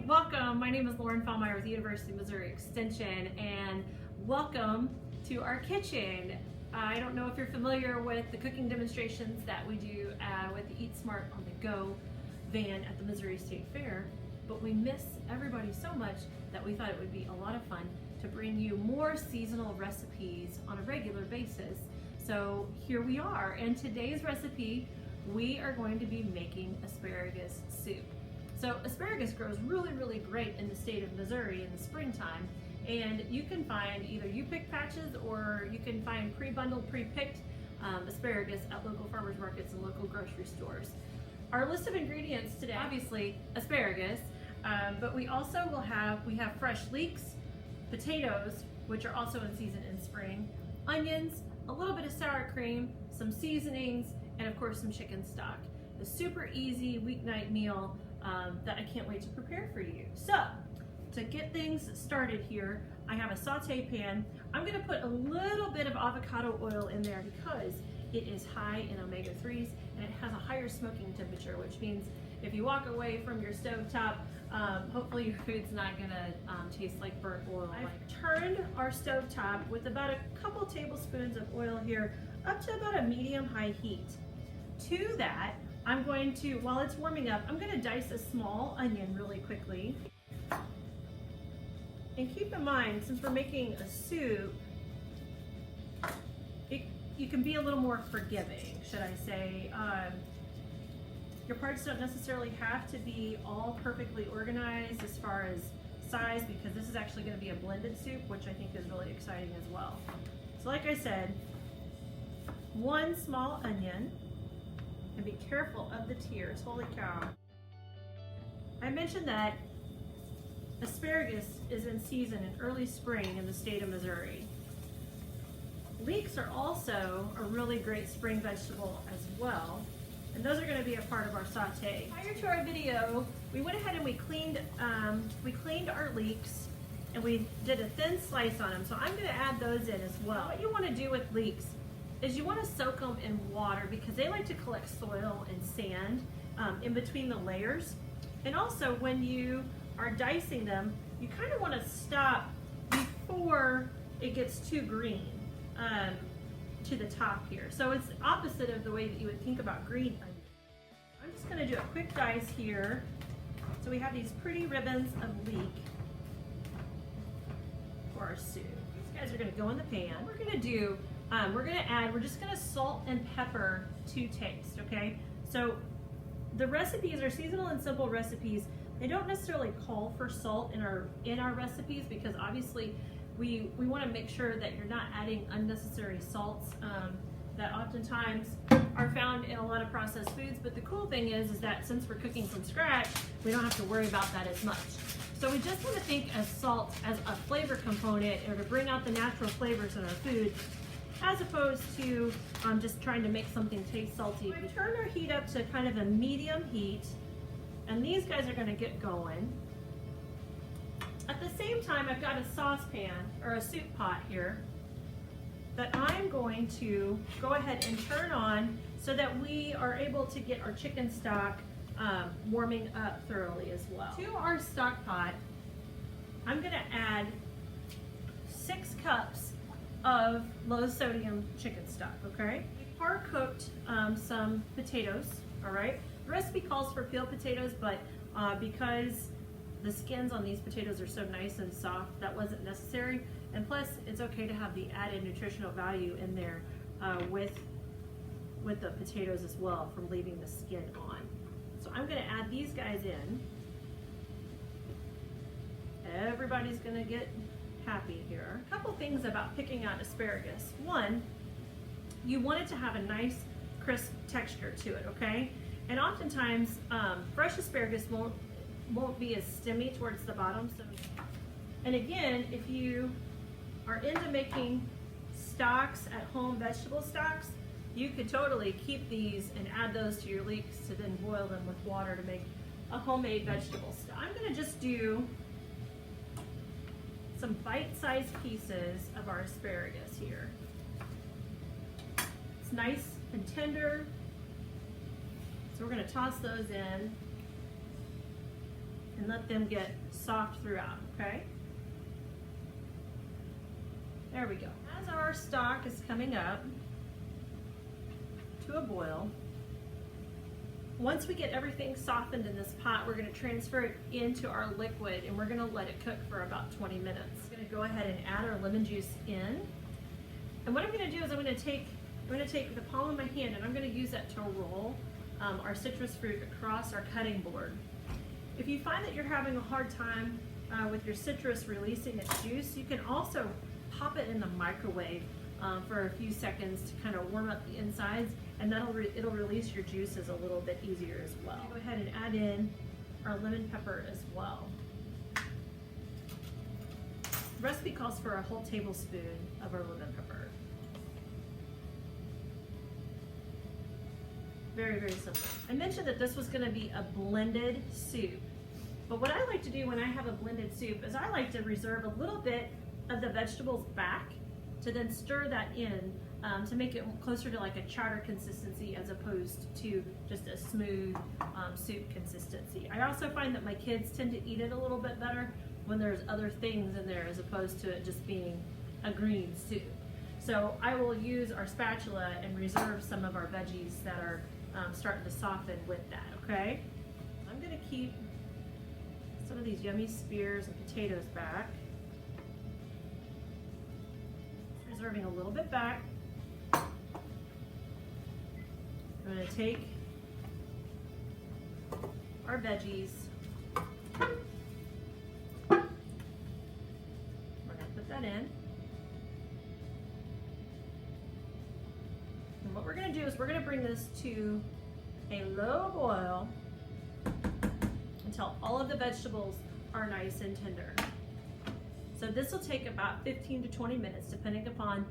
welcome. My name is Lauren Fallmeyer with the University of Missouri Extension, and welcome to our kitchen. I don't know if you're familiar with the cooking demonstrations that we do with the Eat Smart on the Go van at the Missouri State Fair, but we miss everybody so much that we thought it would be a lot of fun to bring you more seasonal recipes on a regular basis. So here we are, and today's recipe, we are going to be making asparagus soup. So asparagus grows really great in the state of Missouri in the springtime, and you can find either you-pick patches or you can find pre-bundled, pre-picked asparagus at local farmers markets and local grocery stores. Our list of ingredients today, obviously asparagus, but we also we have fresh leeks, potatoes, which are also in season in spring, onions, a little bit of sour cream, some seasonings, and of course some chicken stock. A super easy weeknight meal that I can't wait to prepare for you. So, to get things started here, I have a saute pan. I'm gonna put a little bit of avocado oil in there because it is high in omega-3s and it has a higher smoking temperature, which means if you walk away from your stovetop, hopefully your food's not gonna taste like burnt oil. I've turned our stovetop with about a couple tablespoons of oil here up to about a medium-high heat. To that, I'm going to, while it's warming up, I'm gonna dice a small onion really quickly. And keep in mind, since we're making a soup, you can be a little more forgiving, should I say. Your parts don't necessarily have to be all perfectly organized as far as size, because this is actually gonna be a blended soup, which I think is really exciting as well. So like I said, one small onion, and be careful of the tears, holy cow. I mentioned that asparagus is in season in early spring in the state of Missouri. Leeks are also a really great spring vegetable as well, and those are going to be a part of our saute. Prior to our video, we went ahead and we cleaned our leeks, and we did a thin slice on them, so I'm going to add those in as well. What you want to do with leeks is you want to soak them in water because they like to collect soil and sand in between the layers. And also when you are dicing them, you kind of want to stop before it gets too green to the top here. So it's opposite of the way that you would think about green onions. I'm just going to do a quick dice here. So we have these pretty ribbons of leek for our soup. These guys are going to go in the pan. We're going to do we're just gonna salt and pepper to taste, okay? So the recipes are seasonal and simple recipes. They don't necessarily call for salt in our recipes because obviously we wanna make sure that you're not adding unnecessary salts that oftentimes are found in a lot of processed foods. But the cool thing is that since we're cooking from scratch, we don't have to worry about that as much. So we just wanna think of salt as a flavor component or to bring out the natural flavors in our food, as opposed to just trying to make something taste salty. We turn our heat up to kind of a medium heat, and these guys are gonna get going. At the same time, I've got a saucepan, or a soup pot here, that I'm going to go ahead and turn on so that we are able to get our chicken stock warming up thoroughly as well. To our stock pot, I'm gonna add 6 cups of low sodium chicken stock, okay? We par cooked some potatoes, all right? The recipe calls for peeled potatoes, but because the skins on these potatoes are so nice and soft, that wasn't necessary. And plus, it's okay to have the added nutritional value in there with the potatoes as well from leaving the skin on. So I'm gonna add these guys in. Everybody's gonna get happy here. A couple things about picking out asparagus. One, you want it to have a nice crisp texture to it, okay? And oftentimes fresh asparagus won't be as stemmy towards the bottom. So, and again, if you are into making stocks at home, vegetable stocks, you could totally keep these and add those to your leeks to then boil them with water to make a homemade vegetable stock. I'm gonna just do some bite-sized pieces of our asparagus here. It's nice and tender, so we're going to toss those in. and let them get soft throughout, okay? There we go. As our stock is coming up to a boil, once we get everything softened in this pot, we're going to transfer it into our liquid and we're going to let it cook for about 20 minutes. I'm going to go ahead and add our lemon juice in. And what I'm going to do is I'm going to take the palm of my hand and I'm going to use that to roll our citrus fruit across our cutting board. If you find that you're having a hard time with your citrus releasing its juice, you can also pop it in the microwave for a few seconds to kind of warm up the insides, and it'll release your juices a little bit easier as well. Go ahead and add in our lemon pepper as well. The recipe calls for a whole tablespoon of our lemon pepper. Very, very simple. I mentioned that this was going to be a blended soup, but what I like to do when I have a blended soup is I like to reserve a little bit of the vegetables back to then stir that in to make it closer to like a chowder consistency as opposed to just a smooth soup consistency. I also find that my kids tend to eat it a little bit better when there's other things in there as opposed to it just being a green soup. So I will use our spatula and reserve some of our veggies that are starting to soften with that, okay? I'm gonna keep some of these yummy spears and potatoes back. Reserving a little bit back. I'm going to take our veggies. We're going to put that in. And what we're going to do is we're going to bring this to a low boil until all of the vegetables are nice and tender. So this will take about 15 to 20 minutes, depending upon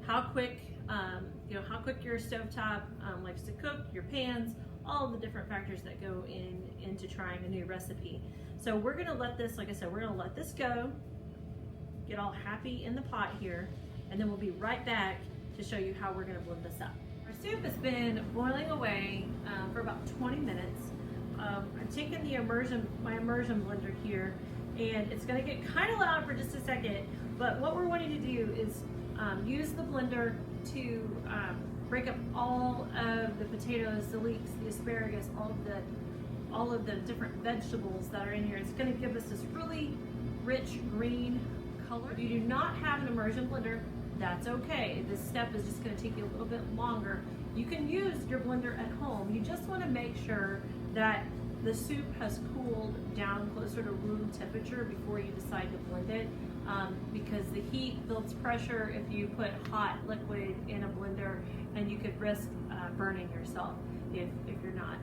how quick, how quick your stovetop likes to cook, your pans, all of the different factors that go into trying a new recipe. So we're gonna let this, like I said, we're gonna let this go, get all happy in the pot here, and then we'll be right back to show you how we're gonna blend this up. Our soup has been boiling away for about 20 minutes. I've taken my immersion blender here, and it's going to get kind of loud for just a second, but what we're wanting to do is use the blender to break up all of the potatoes, the leeks, the asparagus, all of the different vegetables that are in here. It's going to give us this really rich green color. If you do not have an immersion blender, that's okay. This step is just going to take you a little bit longer. You can use your blender at home. You just want to make sure that the soup has cooled down closer to room temperature before you decide to blend it, because the heat builds pressure if you put hot liquid in a blender, and you could risk burning yourself if you're not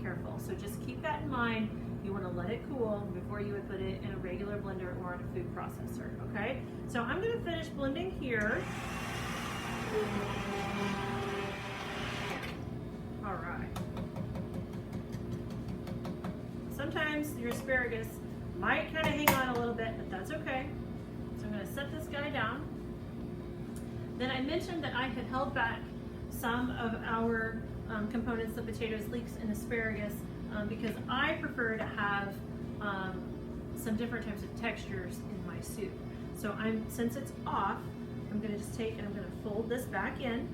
careful. So just keep that in mind. You want to let it cool before you would put it in a regular blender or in a food processor, okay? So I'm going to finish blending here. All right. Sometimes your asparagus might kind of hang on a little bit, but that's okay. So I'm going to set this guy down. Then I mentioned that I had held back some of our components, the potatoes, leeks, and asparagus, because I prefer to have some different types of textures in my soup. So since it's off, I'm going to just take and I'm going to fold this back in.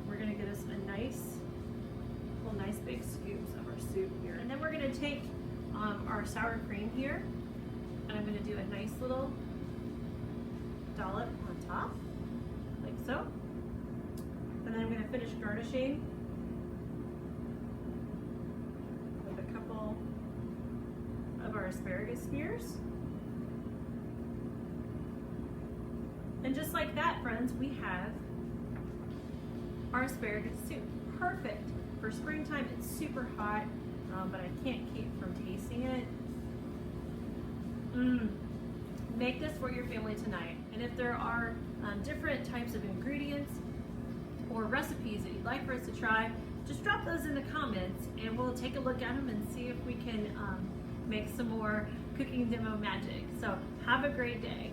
We're going to get us a nice big scoops of our soup here. And then we're going to take our sour cream here, and I'm going to do a nice little dollop on top, like so. And then I'm going to finish garnishing with a couple of our asparagus spears. And just like that, friends, we have our asparagus soup. Perfect for springtime. It's super hot, but I can't keep from tasting it. Make this for your family tonight. And if there are different types of ingredients or recipes that you'd like for us to try, just drop those in the comments and we'll take a look at them and see if we can make some more cooking demo magic. So have a great day.